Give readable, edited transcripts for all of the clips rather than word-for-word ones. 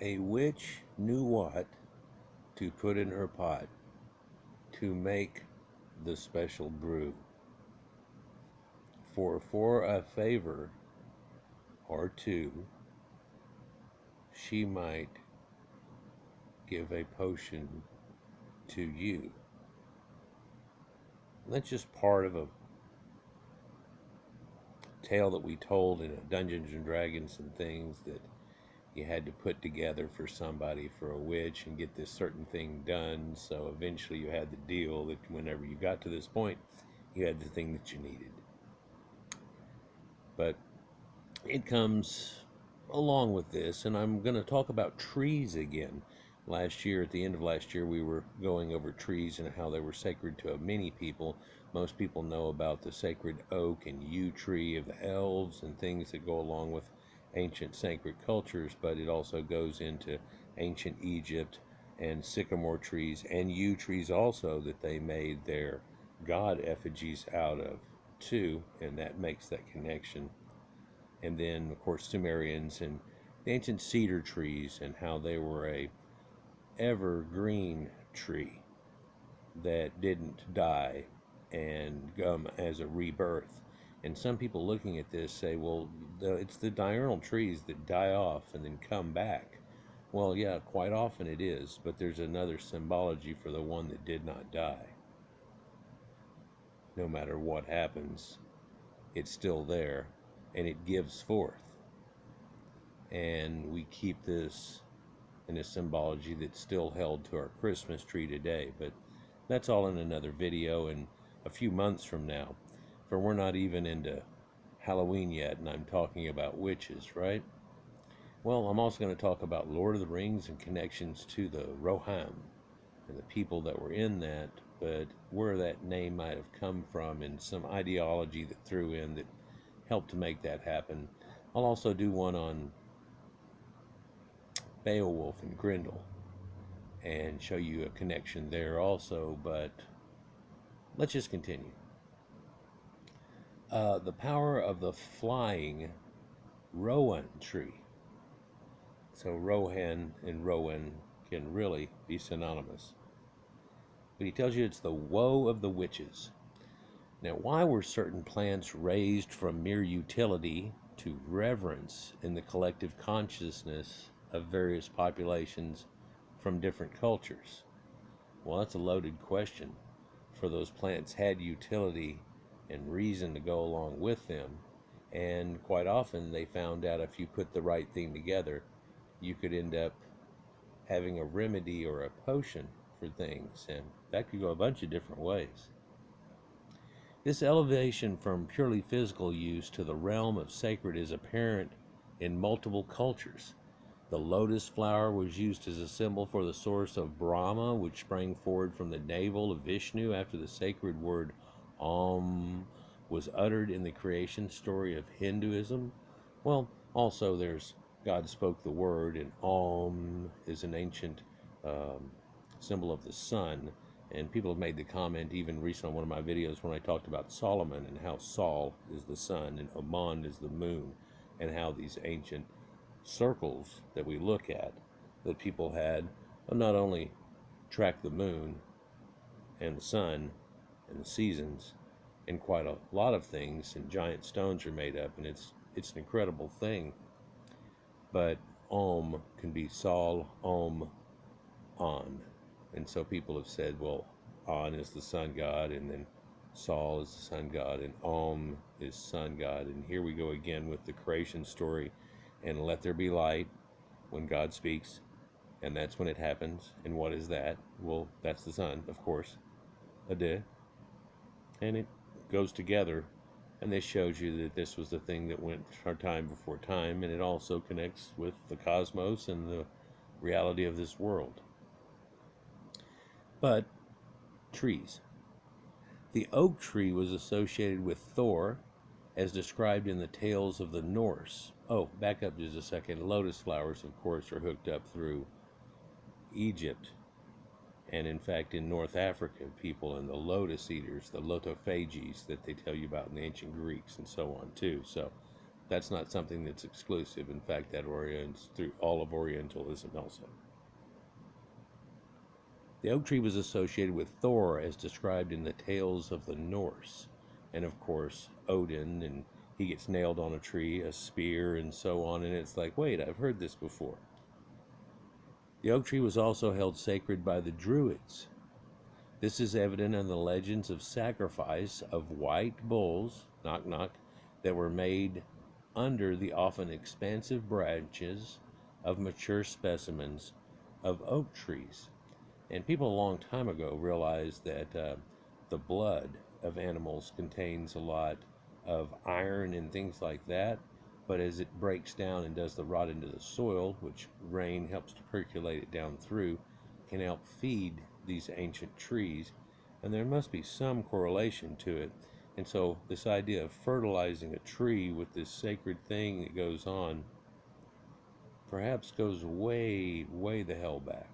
A witch knew what to put in her pot to make the special brew. For a favor or two, she might give a potion to you. That's just part of a tale that we told in Dungeons and Dragons and things that you had to put together for somebody, for a witch, and get this certain thing done. So eventually you had the deal that whenever you got to this point, you had the thing that you needed. But it comes along with this, and I'm going to talk about trees again. Last year, at the end of last year, we were going over trees and how they were sacred to many people. Most people know about the sacred oak and yew tree of the elves and things that go along with ancient sacred cultures, but it also goes into ancient Egypt and sycamore trees and yew trees also that they made their god effigies out of too, and that makes that connection. And then, of course, Sumerians and the ancient cedar trees and how they were a evergreen tree that didn't die and come as a rebirth. And some people looking at this say, well, it's the diurnal trees that die off and then come back. Well, yeah, quite often it is, but there's another symbology for the one that did not die. No matter what happens, it's still there and it gives forth. And we keep this in a symbology that's still held to our Christmas tree today. But that's all in another video and a few months from now. For we're not even into Halloween yet, and I'm talking about witches, right? Well, I'm also going to talk about Lord of the Rings and connections to the Rohan and the people that were in that, but where that name might have come from and some ideology that threw in that helped to make that happen. I'll also do one on Beowulf and Grendel and show you a connection there also, but let's just continue. The power of the flying Rowan tree. So Rohan and Rowan can really be synonymous. But he tells you it's the woe of the witches. Now, why were certain plants raised from mere utility to reverence in the collective consciousness of various populations from different cultures? Well, that's a loaded question, for those plants had utility and reason to go along with them, and quite often they found out if you put the right thing together, you could end up having a remedy or a potion for things, and that could go a bunch of different ways. This elevation from purely physical use to the realm of sacred is apparent in multiple cultures. The lotus flower was used as a symbol for the source of Brahma, which sprang forward from the navel of Vishnu after the sacred word Om was uttered in the creation story of Hinduism. Well, also there's God spoke the word, and Om is an ancient symbol of the sun. And people have made the comment, even recently on one of my videos, when I talked about Solomon and how Sol is the sun and Oman is the moon, and how these ancient circles that we look at that people had not only track the moon and the sun and the seasons and quite a lot of things, and giant stones are made up, and it's an incredible thing. But Om can be Sol, Om, On. And so people have said, well, On is the sun god, and then Sol is the sun god, and Om is sun god. And here we go again with the creation story, and let there be light when God speaks, and that's when it happens. And what is that? Well, that's the sun, of course. Adeh. And it goes together, and this shows you that this was the thing that went for time before time, and it also connects with the cosmos and the reality of this world. But trees. The oak tree was associated with Thor, as described in the tales of the Norse. Oh, back up just a second. Lotus flowers, of course, are hooked up through Egypt. And in fact, in North Africa, people and the lotus eaters, the lotophages that they tell you about in the ancient Greeks and so on too. So That's not something that's exclusive. In fact, that orients through all of Orientalism also. The oak tree was associated with Thor as described in the tales of the Norse. And of course, Odin, and he gets nailed on a tree, a spear, and so on. And it's like, wait, I've heard this before. The oak tree was also held sacred by the Druids. This is evident in the legends of sacrifice of white bulls, knock knock, that were made under the often expansive branches of mature specimens of oak trees. And people a long time ago realized that the blood of animals contains a lot of iron and things like that. But as it breaks down and does the rot into the soil, which rain helps to percolate it down through, can help feed these ancient trees. And there must be some correlation to it. And so this idea of fertilizing a tree with this sacred thing that goes on perhaps goes way, way the hell back.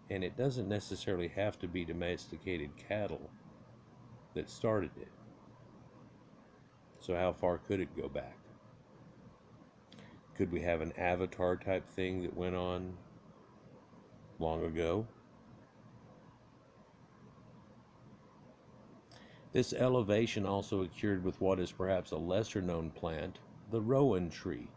And it doesn't necessarily have to be domesticated cattle that started it. So how far could it go back? Could we have an avatar type thing that went on long ago? This elevation also occurred with what is perhaps a lesser known plant, the Rowan tree,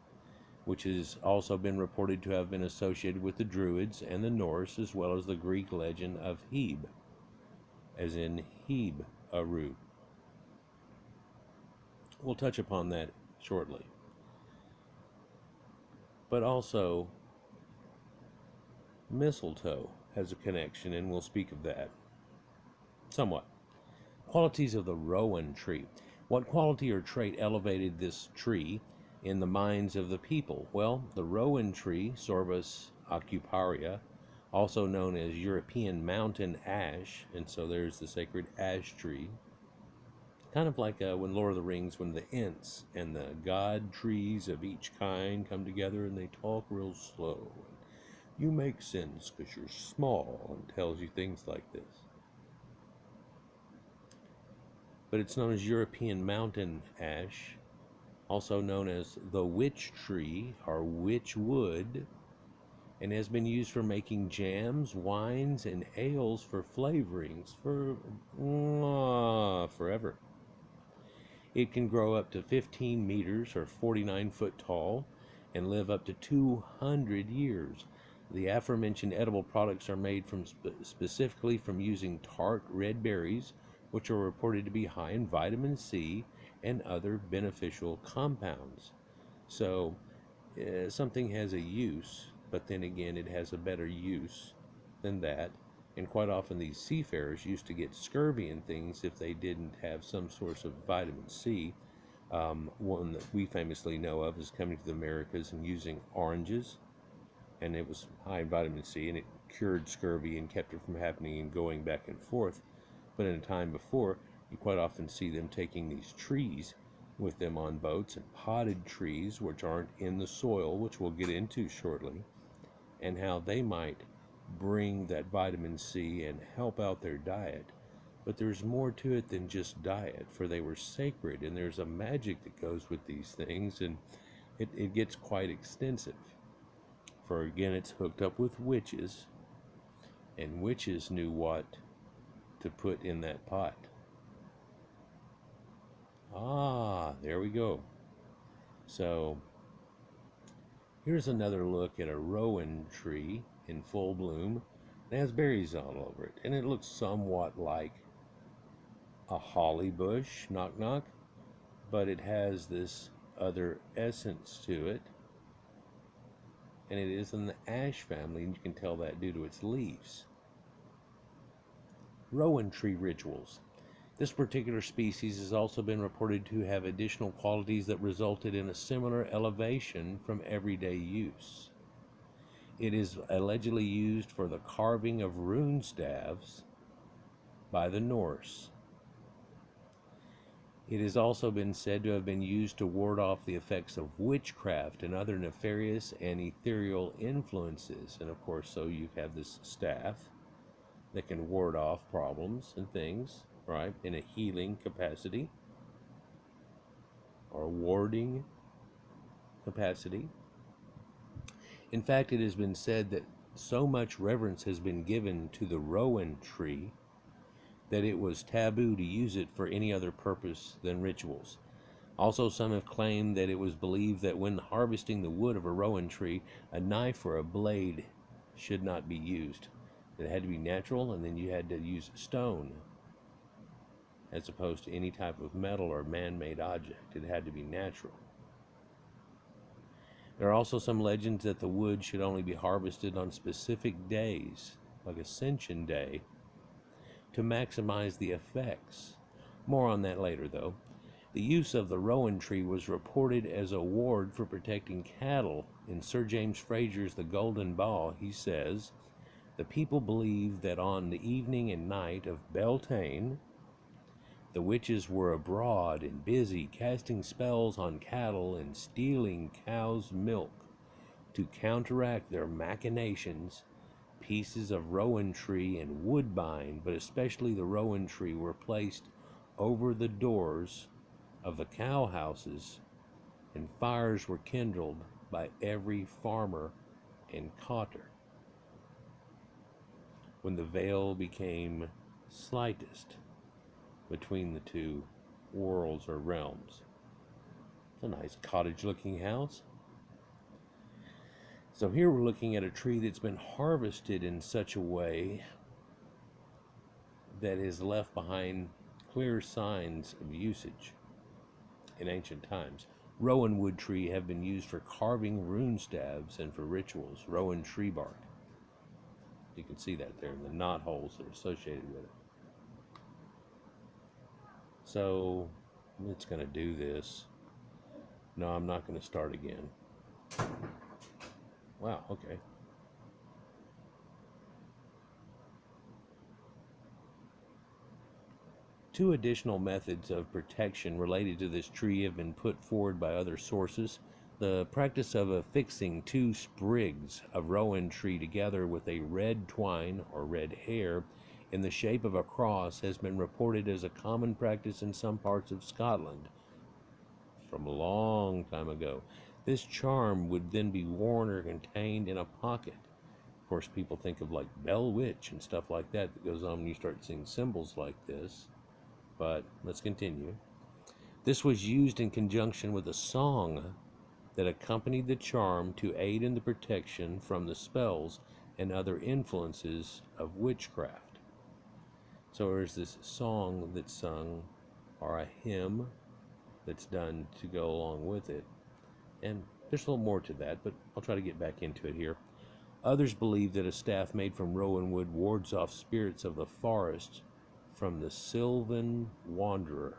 which has also been reported to have been associated with the Druids and the Norse, as well as the Greek legend of Hebe, as in Heb, Aru. We'll touch upon that shortly. But also, mistletoe has a connection, and we'll speak of that somewhat. Qualities of the Rowan tree. What quality or trait elevated this tree in the minds of the people? Well, the Rowan tree, Sorbus aucuparia, also known as European mountain ash, and so there's the sacred ash tree. Kind of like when Lord of the Rings, when the Ents and the god trees of each kind come together and they talk real slow. And you make sense because you're small, and tells you things like this. But it's known as European mountain ash, also known as the witch tree or witch wood, and has been used for making jams, wines, and ales for flavorings for forever. It can grow up to 15 meters or 49 foot tall and live up to 200 years. The aforementioned edible products are made from specifically from using tart red berries, which are reported to be high in vitamin C and other beneficial compounds. So something has a use, but then again it has a better use than that. And quite often these seafarers used to get scurvy and things if they didn't have some source of vitamin C. One that we famously know of is coming to the Americas and using oranges, and it was high in vitamin C, and it cured scurvy and kept it from happening and going back and forth. But in a time before, you quite often see them taking these trees with them on boats, and potted trees which aren't in the soil, which we'll get into shortly, and how they might bring that vitamin C and help out their diet. But there's more to it than just diet, for they were sacred, and there's a magic that goes with these things, and it gets quite extensive. For again, it's hooked up with witches, and witches knew what to put in that pot. There we go. So here's another look at a rowan tree in full bloom. It has berries all over it, and it looks somewhat like a holly bush, knock knock, but it has this other essence to it, and it is in the ash family, and you can tell that due to its leaves. Rowan tree rituals. This particular species has also been reported to have additional qualities that resulted in a similar elevation from everyday use. It is allegedly used for the carving of rune staves by the Norse. It has also been said to have been used to ward off the effects of witchcraft and other nefarious and ethereal influences. And of course, so you have this staff that can ward off problems and things, right, in a healing capacity or warding. capacity. In fact, it has been said that so much reverence has been given to the Rowan tree that it was taboo to use it for any other purpose than rituals. Also, some have claimed that it was believed that when harvesting the wood of a rowan tree, a knife or a blade should not be used. It had to be natural, and then you had to use stone as opposed to any type of metal or man-made object. It had to be natural. There are also some legends that the wood should only be harvested on specific days, like Ascension Day, to maximize the effects. More on that later, though. The use of the rowan tree was reported as a ward for protecting cattle. In Sir James Fraser's The Golden Ball, he says, the people believed that on the evening and night of Beltane, the witches were abroad and busy casting spells on cattle and stealing cows' milk. To counteract their machinations, pieces of rowan tree and woodbine, but especially the rowan tree, were placed over the doors of the cow houses, and fires were kindled by every farmer and cotter. When the veil became slightest between the two worlds or realms. It's a nice cottage-looking house. So here we're looking at a tree that's been harvested in such a way that has left behind clear signs of usage in ancient times. Rowan wood tree have been used for carving rune staves and for rituals. Rowan tree bark. You can see that there in the knot holes that are associated with it. So it's going to do this. No, I'm not going to start again. Wow, okay. Two additional methods of protection related to this tree have been put forward by other sources. The practice of affixing two sprigs of rowan tree together with a red twine or red hair in the shape of a cross has been reported as a common practice in some parts of Scotland from a long time ago. This charm would then be worn or contained in a pocket. Of course, people think of like Bell Witch and stuff like that that goes on when you start seeing symbols like this. But let's continue. This was used in conjunction with a song that accompanied the charm to aid in the protection from the spells and other influences of witchcraft. So there's this song that's sung, or a hymn that's done to go along with it. And there's a little more to that, but I'll try to get back into it here. Others believe that a staff made from rowan wood wards off spirits of the forest from the Sylvan Wanderer.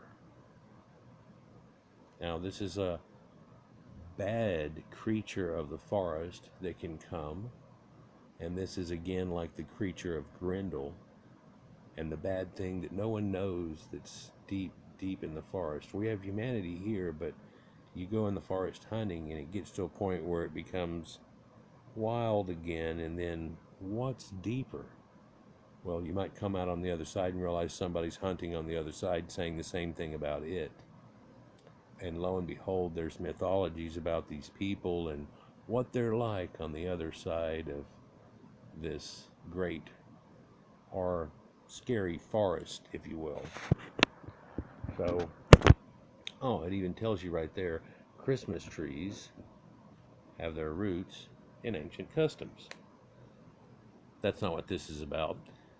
Now, this is a bad creature of the forest that can come, and this is again like the creature of Grendel, and the bad thing that no one knows that's deep, deep in the forest. We have humanity here, but you go in the forest hunting, and it gets to a point where it becomes wild again, and then what's deeper? Well, you might come out on the other side and realize somebody's hunting on the other side saying the same thing about it. And lo and behold, there's mythologies about these people and what they're like on the other side of this great or scary forest, if you will. So, it even tells you right there, Christmas trees have their roots in ancient customs. That's not what this is about.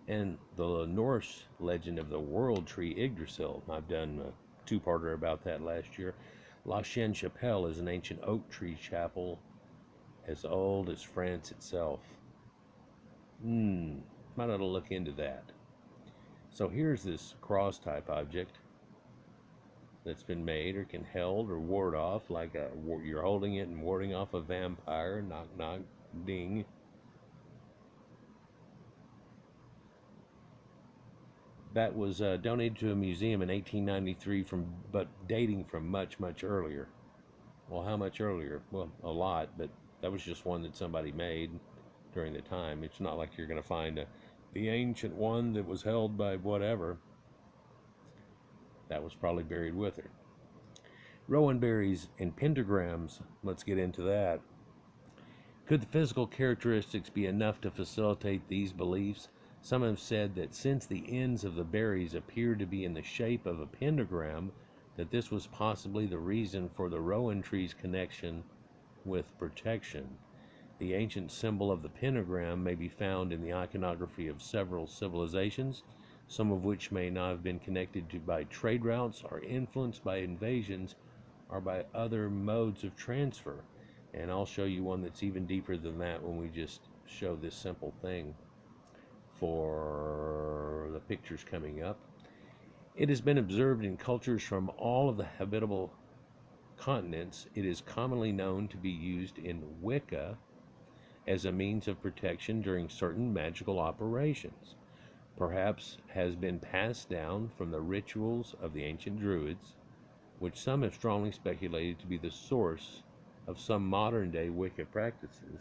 And the Norse legend of the world tree Yggdrasil, I've done a two-parter about that last year. La Chêne Chapelle is an ancient oak tree chapel as old as France itself. Might ought to look into that. So here's this cross-type object that's been made or can held or ward off, like you're holding it and warding off a vampire. Knock, knock, ding. That was donated to a museum in 1893, but dating from much, much earlier. Well, how much earlier? Well, a lot, but that was just one that somebody made during the time. It's not like you're going to find the ancient one that was held by whatever. That was probably buried with her. Rowan berries and pentagrams, let's get into that. Could the physical characteristics be enough to facilitate these beliefs? Some have said that since the ends of the berries appear to be in the shape of a pentagram, that this was possibly the reason for the rowan tree's connection with protection. The ancient symbol of the pentagram may be found in the iconography of several civilizations, some of which may not have been connected to by trade routes or influenced by invasions or by other modes of transfer. And I'll show you one that's even deeper than that when we just show this simple thing for the pictures coming up. It has been observed in cultures from all of the habitable continents. It is commonly known to be used in Wicca as a means of protection during certain magical operations. Perhaps has been passed down from the rituals of the ancient Druids, which some have strongly speculated to be the source of some modern-day Wicca practices.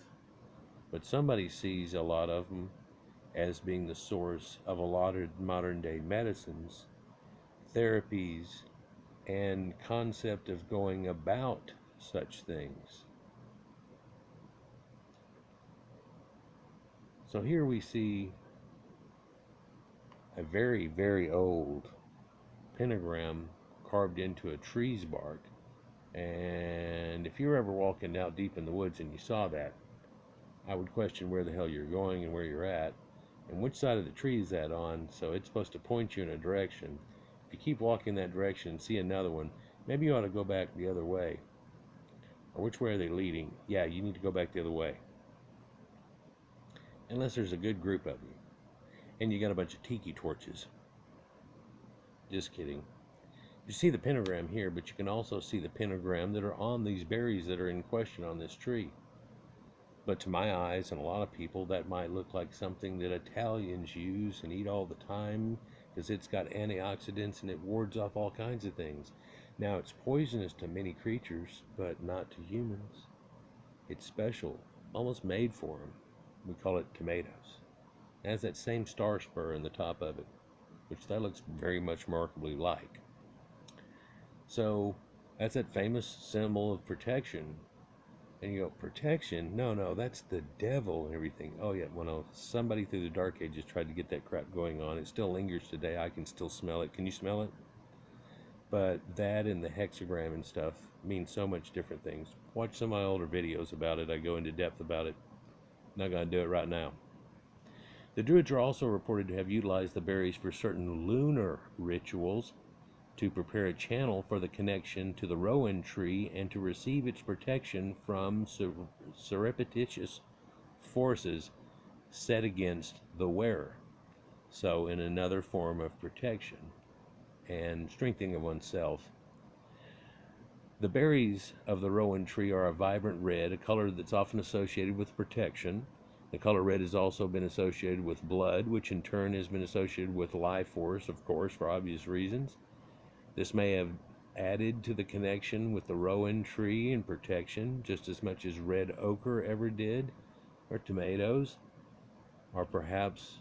But somebody sees a lot of them as being the source of a lot of modern-day medicines, therapies, and concept of going about such things. So here we see a very, very old pentagram carved into a tree's bark. And if you're ever walking out deep in the woods and you saw that, I would question where the hell you're going and where you're at and which side of the tree is that on. So it's supposed to point you in a direction. If you keep walking that direction and see another one, maybe you ought to go back the other way. Or which way are they leading? Yeah, you need to go back the other way. Unless there's a good group of you. And you got a bunch of tiki torches. Just kidding. You see the pentagram here, but you can also see the pentagram that are on these berries that are in question on this tree. But to my eyes and a lot of people, that might look like something that Italians use and eat all the time because it's got antioxidants and it wards off all kinds of things. Now, it's poisonous to many creatures, but not to humans. It's special, almost made for them. We call it tomatoes. It has that same star spur in the top of it, which that looks very much remarkably like. So that's that famous symbol of protection. And you go, protection? No, that's the devil and everything. Oh yeah, well no, somebody through the dark ages tried to get that crap going on. It still lingers today. I can still smell it. Can you smell it? But that and the hexagram and stuff mean so much different things. Watch some of my older videos about it. I go into depth about it. Not going to do it right now. The Druids are also reported to have utilized the berries for certain lunar rituals to prepare a channel for the connection to the rowan tree and to receive its protection from surreptitious forces set against the wearer. So in another form of protection and strengthening of oneself. The berries of the rowan tree are a vibrant red, a color that's often associated with protection. The color red has also been associated with blood, which in turn has been associated with life force, of course, for obvious reasons. This may have added to the connection with the rowan tree and protection just as much as red ochre ever did, or tomatoes, or perhaps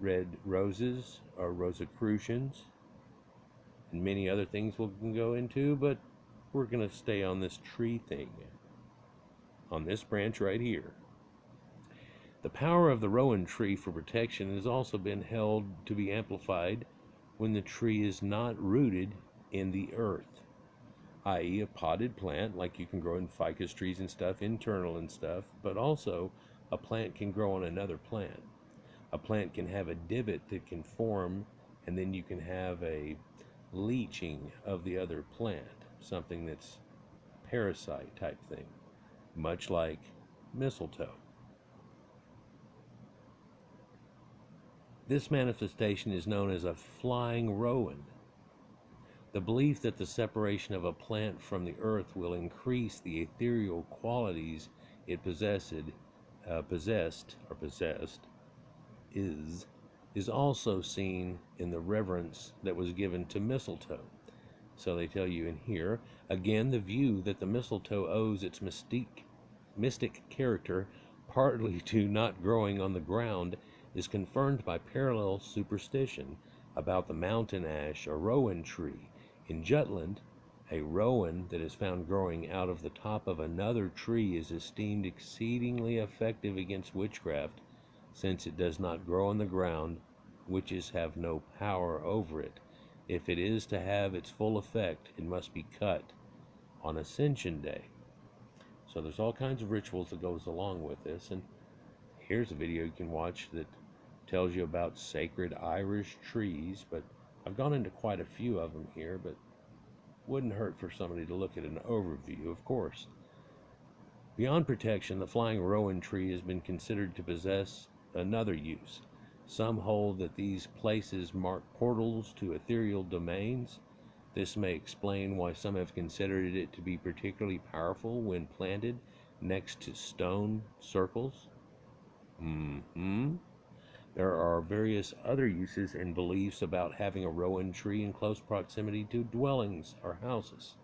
red roses or Rosicrucians, and many other things we can go into, but we're going to stay on this tree thing, on this branch right here. The power of the rowan tree for protection has also been held to be amplified when the tree is not rooted in the earth, i.e. a potted plant, like you can grow in ficus trees and stuff, internal and stuff, but also a plant can grow on another plant. A plant can have a divot that can form, and then you can have a leaching of the other plant, something that's parasite type thing, much like mistletoe. This manifestation is known as a flying rowan. The belief that the separation of a plant from the earth will increase the ethereal qualities it possessed is also seen in the reverence that was given to mistletoe. So they tell you in here, again, the view that the mistletoe owes its mystic character partly to not growing on the ground is confirmed by parallel superstition about the mountain ash or rowan tree in Jutland A rowan that is found growing out of the top of another tree is esteemed exceedingly effective against witchcraft, since it does not grow on the ground. Witches have no power over it. If it is to have its full effect, it must be cut on Ascension Day. So there's all kinds of rituals that goes along with this, and here's a video you can watch that tells you about sacred Irish trees, but I've gone into quite a few of them here, but wouldn't hurt for somebody to look at an overview, of course. Beyond protection, the flying rowan tree has been considered to possess another use. Some hold that these places mark portals to ethereal domains. This may explain why some have considered it to be particularly powerful when planted next to stone circles. There are various other uses and beliefs about having a rowan tree in close proximity to dwellings or houses.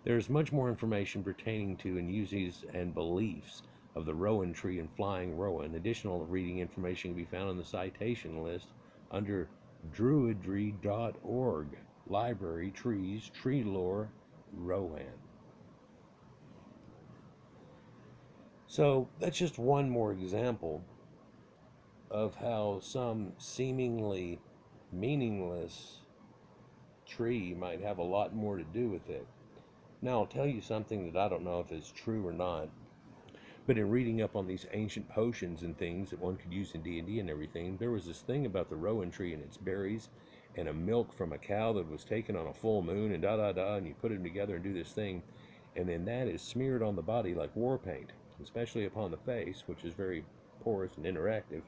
There is much more information pertaining to and uses and beliefs of the rowan tree and flying rowan. Additional reading information can be found on the citation list under druidry.org. Library, trees, tree lore, Rowan. So that's just one more example of how some seemingly meaningless tree might have a lot more to do with it. Now, I'll tell you something that I don't know if it's true or not, but in reading up on these ancient potions and things that one could use in D&D and everything, there was this thing about the rowan tree and its berries and a milk from a cow that was taken on a full moon and and you put them together and do this thing, and then that is smeared on the body like war paint, especially upon the face, which is very porous and interactive.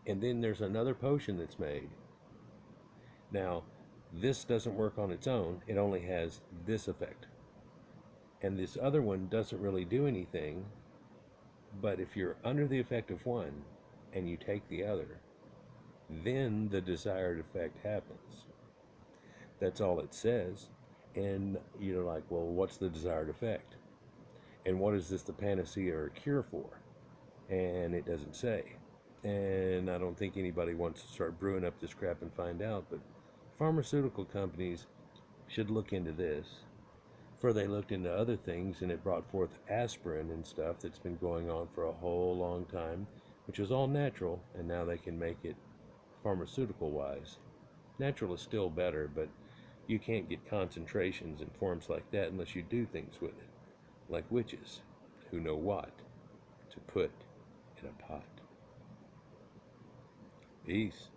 And then there's another potion that's made. Now, this doesn't work on its own. It only has this effect. And this other one doesn't really do anything, but if you're under the effect of one and you take the other, then the desired effect happens. That's all it says. And you're like, well, what's the desired effect? And what is this the panacea or cure for? And it doesn't say. And I don't think anybody wants to start brewing up this crap and find out, but pharmaceutical companies should look into this. For they looked into other things, and it brought forth aspirin and stuff that's been going on for a whole long time, which was all natural, and now they can make it pharmaceutical-wise. Natural is still better, but you can't get concentrations and forms like that unless you do things with it, like witches, who know what to put in a pot. Peace.